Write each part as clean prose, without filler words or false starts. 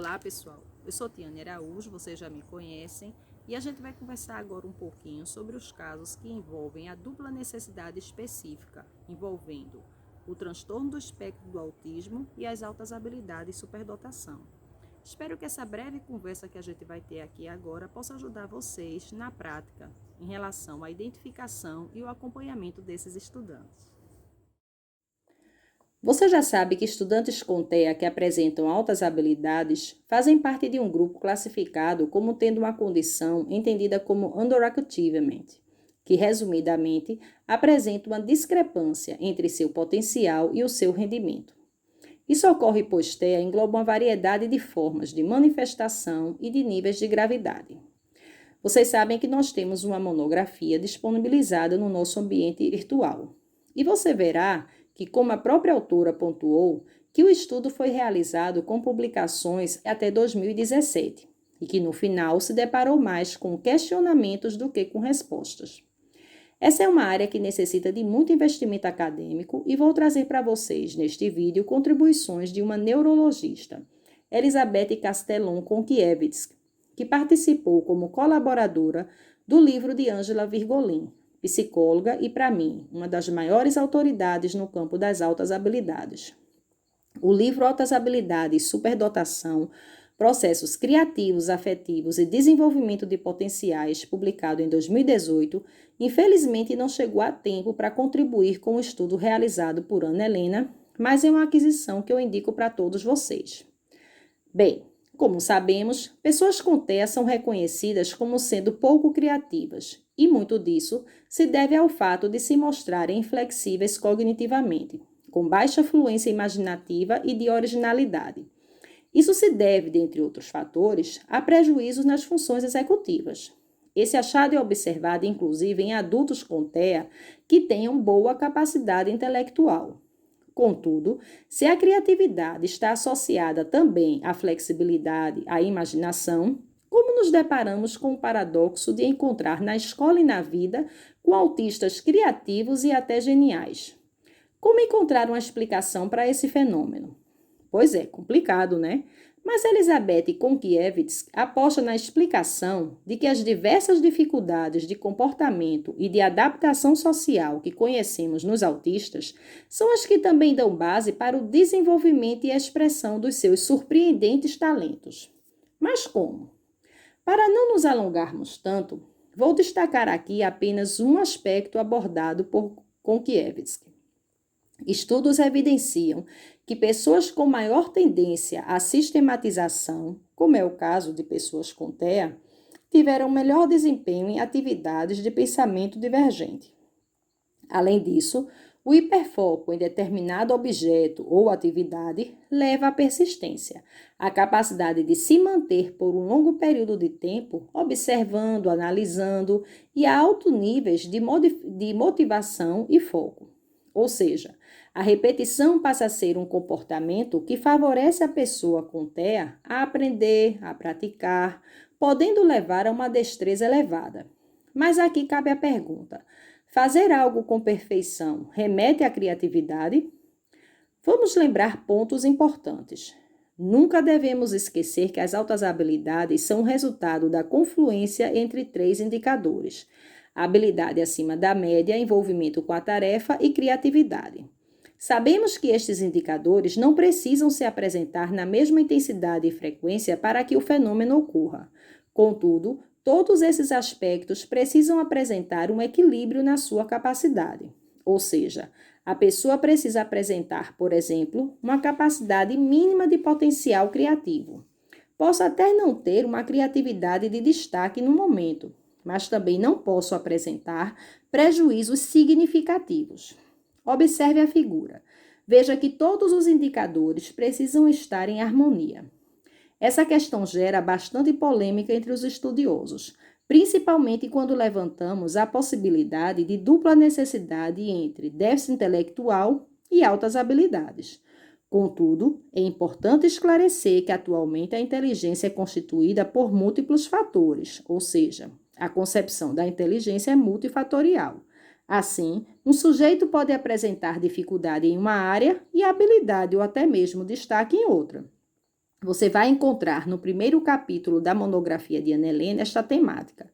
Olá, pessoal. Eu sou Tiane Araújo, vocês já me conhecem, e a gente vai conversar agora um pouquinho sobre os casos que envolvem a dupla necessidade específica, envolvendo o transtorno do espectro do autismo e as altas habilidades e superdotação. Espero que essa breve conversa que a gente vai ter aqui agora possa ajudar vocês na prática em relação à identificação e o acompanhamento desses estudantes. Você já sabe que estudantes com TEA que apresentam altas habilidades fazem parte de um grupo classificado como tendo uma condição entendida como underachievement, que, resumidamente, apresenta uma discrepância entre seu potencial e o seu rendimento. Isso ocorre pois TEA engloba uma variedade de formas de manifestação e de níveis de gravidade. Vocês sabem que nós temos uma monografia disponibilizada no nosso ambiente virtual. E você verá que, como a própria autora pontuou, que o estudo foi realizado com publicações até 2017 e que no final se deparou mais com questionamentos do que com respostas. Essa é uma área que necessita de muito investimento acadêmico e vou trazer para vocês neste vídeo contribuições de uma neurologista, Elizabeth Castellon Konkiewicz, que participou como colaboradora do livro de Angela Virgolin, psicóloga e, para mim, uma das maiores autoridades no campo das altas habilidades. O livro Altas Habilidades e Superdotação, Processos Criativos, Afetivos e Desenvolvimento de Potenciais, publicado em 2018, infelizmente não chegou a tempo para contribuir com o estudo realizado por Ana Helena, mas é uma aquisição que eu indico para todos vocês. Bem, como sabemos, pessoas com TEA são reconhecidas como sendo pouco criativas, e muito disso se deve ao fato de se mostrarem inflexíveis cognitivamente, com baixa fluência imaginativa e de originalidade. Isso se deve, dentre outros fatores, a prejuízos nas funções executivas. Esse achado é observado inclusive em adultos com TEA que tenham boa capacidade intelectual. Contudo, se a criatividade está associada também à flexibilidade, à imaginação, como nos deparamos com o paradoxo de encontrar na escola e na vida com autistas criativos e até geniais? Como encontrar uma explicação para esse fenômeno? Pois é, complicado, né? Mas Elizabeth Konkiewicz aposta na explicação de que as diversas dificuldades de comportamento e de adaptação social que conhecemos nos autistas são as que também dão base para o desenvolvimento e a expressão dos seus surpreendentes talentos. Mas como? Para não nos alongarmos tanto, vou destacar aqui apenas um aspecto abordado por Konkiewicz. Estudos evidenciam que pessoas com maior tendência à sistematização, como é o caso de pessoas com TEA, tiveram melhor desempenho em atividades de pensamento divergente. Além disso, o hiperfoco em determinado objeto ou atividade leva à persistência, a capacidade de se manter por um longo período de tempo, observando, analisando e a altos níveis de motivação e foco. Ou seja, a repetição passa a ser um comportamento que favorece a pessoa com TEA a aprender, a praticar, podendo levar a uma destreza elevada. Mas aqui cabe a pergunta: fazer algo com perfeição remete à criatividade? Vamos lembrar pontos importantes. Nunca devemos esquecer que as altas habilidades são o resultado da confluência entre três indicadores: habilidade acima da média, envolvimento com a tarefa e criatividade. Sabemos que estes indicadores não precisam se apresentar na mesma intensidade e frequência para que o fenômeno ocorra. Contudo, todos esses aspectos precisam apresentar um equilíbrio na sua capacidade. Ou seja, a pessoa precisa apresentar, por exemplo, uma capacidade mínima de potencial criativo. Posso até não ter uma criatividade de destaque no momento, mas também não posso apresentar prejuízos significativos. Observe a figura. Veja que todos os indicadores precisam estar em harmonia. Essa questão gera bastante polêmica entre os estudiosos, principalmente quando levantamos a possibilidade de dupla necessidade entre déficit intelectual e altas habilidades. Contudo, é importante esclarecer que atualmente a inteligência é constituída por múltiplos fatores, ou seja, a concepção da inteligência é multifatorial. Assim, um sujeito pode apresentar dificuldade em uma área e habilidade ou até mesmo destaque em outra. Você vai encontrar no primeiro capítulo da monografia de Ana Helena esta temática.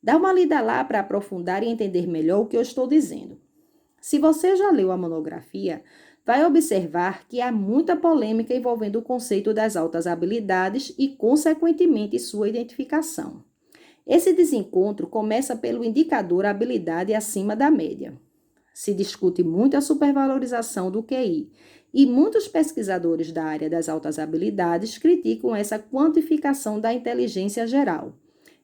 Dá uma lida lá para aprofundar e entender melhor o que eu estou dizendo. Se você já leu a monografia, vai observar que há muita polêmica envolvendo o conceito das altas habilidades e, consequentemente, sua identificação. Esse desencontro começa pelo indicador habilidade acima da média. Se discute muito a supervalorização do QI, e muitos pesquisadores da área das altas habilidades criticam essa quantificação da inteligência geral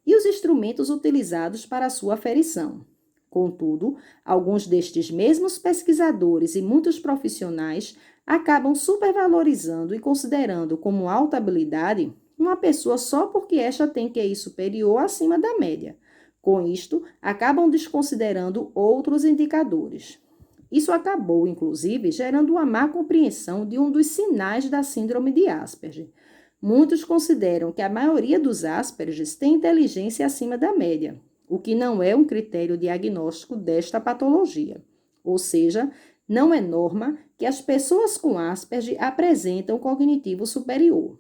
e os instrumentos utilizados para sua aferição. Contudo, alguns destes mesmos pesquisadores e muitos profissionais acabam supervalorizando e considerando como alta habilidade uma pessoa só porque esta tem QI superior acima da média. Com isto, acabam desconsiderando outros indicadores. Isso acabou, inclusive, gerando uma má compreensão de um dos sinais da síndrome de Asperger. Muitos consideram que a maioria dos Aspergers tem inteligência acima da média, o que não é um critério diagnóstico desta patologia. Ou seja, não é norma que as pessoas com Asperger apresentam cognitivo superior.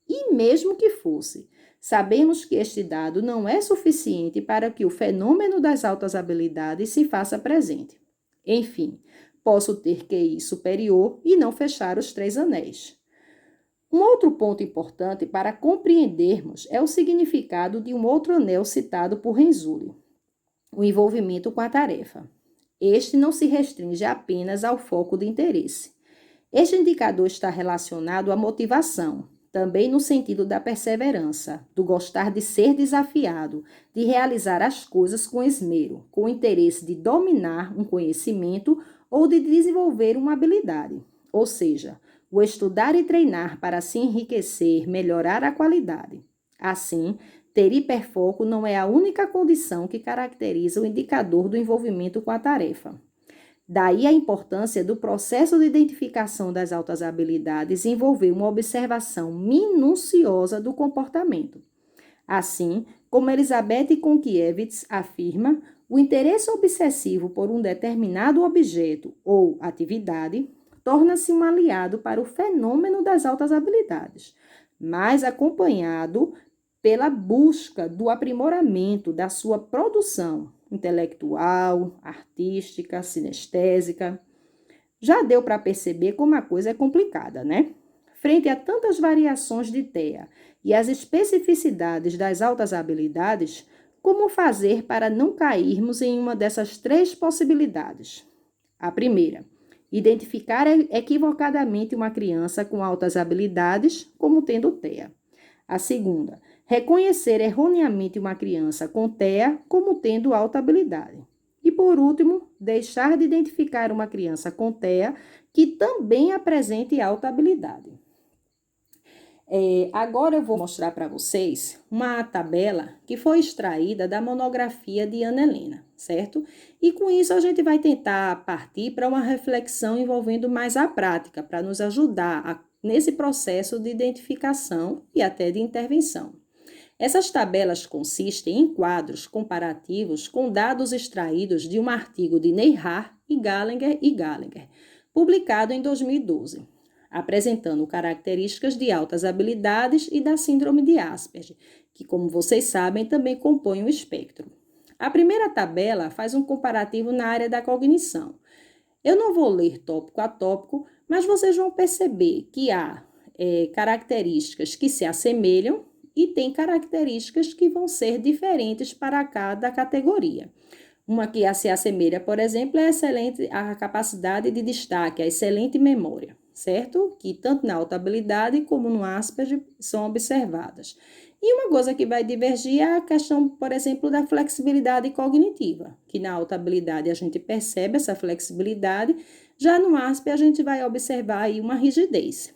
E mesmo que fosse, sabemos que este dado não é suficiente para que o fenômeno das altas habilidades se faça presente. Enfim, posso ter QI superior e não fechar os 3 anéis. Um outro ponto importante para compreendermos é o significado de um outro anel citado por Renzulli, o envolvimento com a tarefa. Este não se restringe apenas ao foco de interesse. Este indicador está relacionado à motivação, também no sentido da perseverança, do gostar de ser desafiado, de realizar as coisas com esmero, com o interesse de dominar um conhecimento ou de desenvolver uma habilidade. Ou seja, o estudar e treinar para se enriquecer, melhorar a qualidade. Assim, ter hiperfoco não é a única condição que caracteriza o indicador do envolvimento com a tarefa. Daí a importância do processo de identificação das altas habilidades envolver uma observação minuciosa do comportamento. Assim, como Elizabeth Konkiewicz afirma, o interesse obsessivo por um determinado objeto ou atividade torna-se um aliado para o fenômeno das altas habilidades, mas acompanhado pela busca do aprimoramento da sua produção intelectual, artística, sinestésica. Já deu para perceber como a coisa é complicada, né? Frente a tantas variações de TEA e as especificidades das altas habilidades, como fazer para não cairmos em uma dessas 3 possibilidades? A primeira, identificar equivocadamente uma criança com altas habilidades como tendo TEA. A segunda, reconhecer erroneamente uma criança com TEA como tendo alta habilidade. E, por último, deixar de identificar uma criança com TEA que também apresente alta habilidade. Agora eu vou mostrar para vocês uma tabela que foi extraída da monografia de Ana Helena, certo? E com isso a gente vai tentar partir para uma reflexão envolvendo mais a prática, para nos ajudar nesse processo de identificação e até de intervenção. Essas tabelas consistem em quadros comparativos com dados extraídos de um artigo de Neihar e Gallagher, publicado em 2012, apresentando características de altas habilidades e da síndrome de Asperger, que, como vocês sabem, também compõe o espectro. A primeira tabela faz um comparativo na área da cognição. Eu não vou ler tópico a tópico, mas vocês vão perceber que há características que se assemelham e tem características que vão ser diferentes para cada categoria. Uma que se assemelha, por exemplo, é a capacidade de destaque, a excelente memória, certo? Que tanto na alta habilidade como no Asperger são observadas. E uma coisa que vai divergir é a questão, por exemplo, da flexibilidade cognitiva, que na alta habilidade a gente percebe essa flexibilidade, já no Asperger a gente vai observar aí uma rigidez.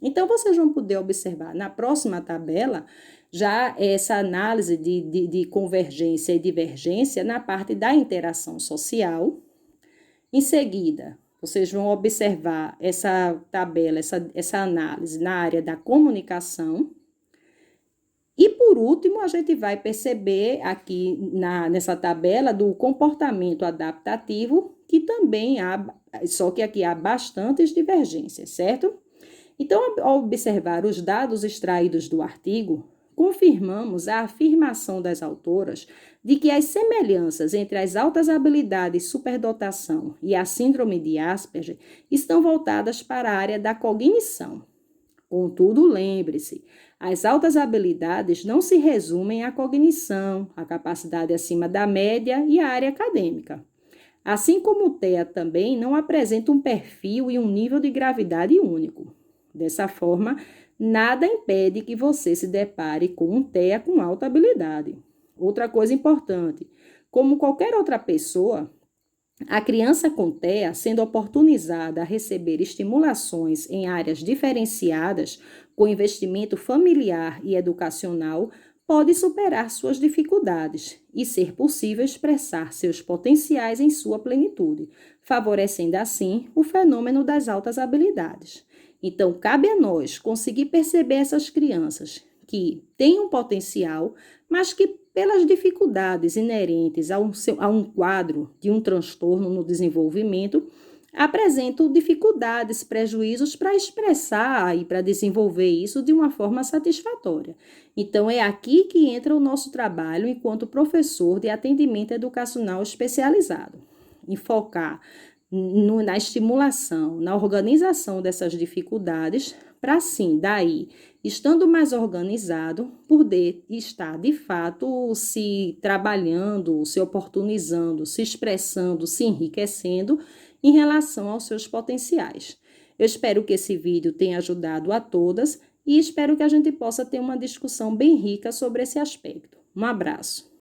Então, vocês vão poder observar na próxima tabela já essa análise de convergência e divergência na parte da interação social. Em seguida, vocês vão observar essa tabela, essa análise na área da comunicação. E, por último, a gente vai perceber aqui nessa tabela do comportamento adaptativo, que também há, só que aqui há bastantes divergências, certo? Então, ao observar os dados extraídos do artigo, confirmamos a afirmação das autoras de que as semelhanças entre as altas habilidades superdotação e a síndrome de Asperger estão voltadas para a área da cognição. Contudo, lembre-se, as altas habilidades não se resumem à cognição, à capacidade acima da média e à área acadêmica. Assim como o TEA também não apresenta um perfil e um nível de gravidade único. Dessa forma, nada impede que você se depare com um TEA com alta habilidade. Outra coisa importante, como qualquer outra pessoa, a criança com TEA, sendo oportunizada a receber estimulações em áreas diferenciadas, com investimento familiar e educacional, pode superar suas dificuldades e ser possível expressar seus potenciais em sua plenitude, favorecendo assim o fenômeno das altas habilidades. Então, cabe a nós conseguir perceber essas crianças que têm um potencial, mas que pelas dificuldades inerentes a um quadro de um transtorno no desenvolvimento, apresentam dificuldades, prejuízos para expressar e para desenvolver isso de uma forma satisfatória. Então, é aqui que entra o nosso trabalho enquanto professor de atendimento educacional especializado, em focar na estimulação, na organização dessas dificuldades, para assim, daí, estando mais organizado, poder estar, de fato, se trabalhando, se oportunizando, se expressando, se enriquecendo em relação aos seus potenciais. Eu espero que esse vídeo tenha ajudado a todas e espero que a gente possa ter uma discussão bem rica sobre esse aspecto. Um abraço.